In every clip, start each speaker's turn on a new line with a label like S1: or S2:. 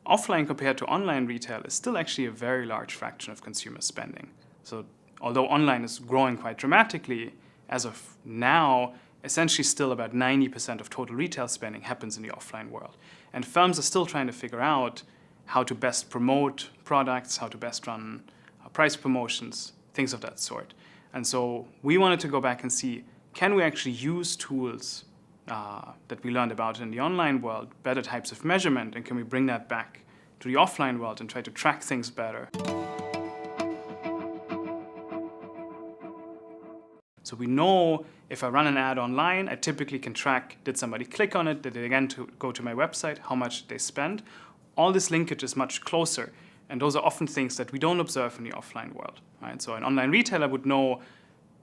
S1: offline compared to online retail is still actually a very large fraction of consumer spending. So although online is growing quite dramatically, as of now, essentially still about 90% of total retail spending happens in the offline world. And firms are still trying to figure out how to best promote products, how to best run price promotions, things of that sort. And so we wanted to go back and see, can we actually use tools that we learned about in the online world, better types of measurement, and can we bring that back to the offline world and try to track things better? So we know if I run an ad online, I typically can track, did somebody click on it, did they again go to my website, how much did they spend? All this linkage is much closer, and those are often things that we don't observe in the offline world. Right? So an online retailer would know,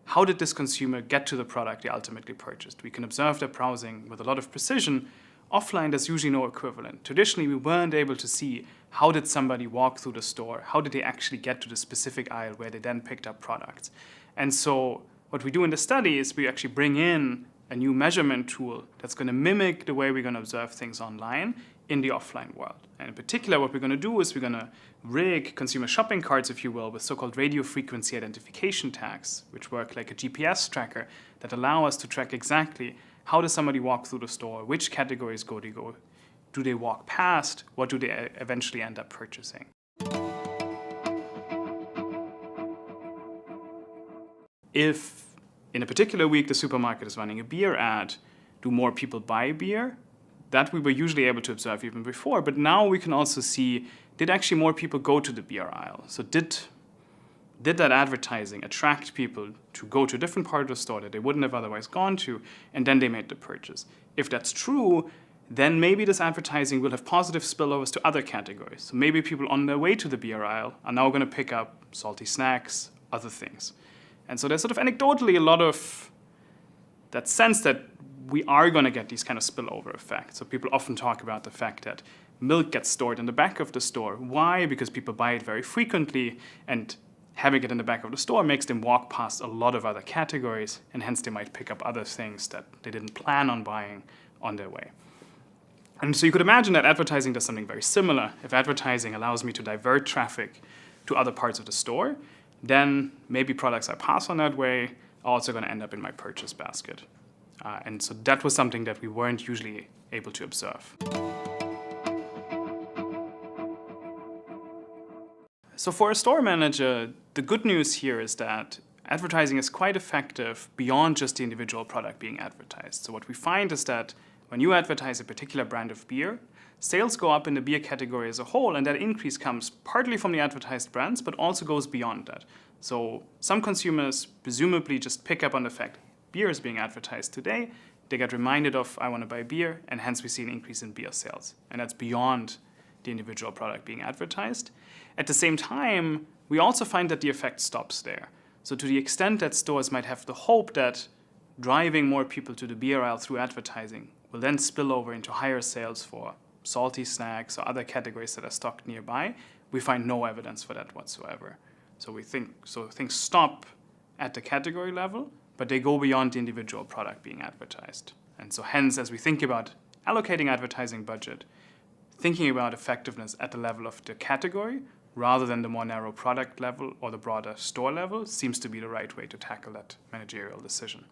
S1: how did this consumer get to the product they ultimately purchased? We can observe their browsing with a lot of precision. Offline, there's usually no equivalent. Traditionally, we weren't able to see how did somebody walk through the store, how did they actually get to the specific aisle where they then picked up products. And so what we do in the study is we actually bring in a new measurement tool that's going to mimic the way we're going to observe things online in the offline world. And in particular, what we're going to do is we're going to rig consumer shopping carts, if you will, with so-called radio frequency identification tags, which work like a GPS tracker that allow us to track exactly how does somebody walk through the store, which categories do they walk past, what do they eventually end up purchasing. If in a particular week the supermarket is running a beer ad, do more people buy beer? That we were usually able to observe even before, but now we can also see, did actually more people go to the beer aisle? So did that advertising attract people to go to a different part of the store that they wouldn't have otherwise gone to, and then they made the purchase? If that's true, then maybe this advertising will have positive spillovers to other categories. So maybe people on their way to the beer aisle are now going to pick up salty snacks, other things. And so there's sort of anecdotally a lot of that sense that we are going to get these kind of spillover effects. So people often talk about the fact that milk gets stored in the back of the store. Why? Because people buy it very frequently, and having it in the back of the store makes them walk past a lot of other categories, and hence they might pick up other things that they didn't plan on buying on their way. And so you could imagine that advertising does something very similar. If advertising allows me to divert traffic to other parts of the store, then maybe products I pass on that way are also going to end up in my purchase basket. And so that was something that we weren't usually able to observe. So for a store manager, the good news here is that advertising is quite effective beyond just the individual product being advertised. So what we find is that when you advertise a particular brand of beer, sales go up in the beer category as a whole, and that increase comes partly from the advertised brands, but also goes beyond that. So some consumers presumably just pick up on the fact beer is being advertised today, they get reminded of, I want to buy beer, and hence we see an increase in beer sales. And that's beyond the individual product being advertised. At the same time, we also find that the effect stops there. So to the extent that stores might have the hope that driving more people to the beer aisle through advertising will then spill over into higher sales for salty snacks or other categories that are stocked nearby, we find no evidence for that whatsoever. So things stop at the category level, but they go beyond the individual product being advertised. And so hence, as we think about allocating advertising budget, thinking about effectiveness at the level of the category rather than the more narrow product level or the broader store level seems to be the right way to tackle that managerial decision.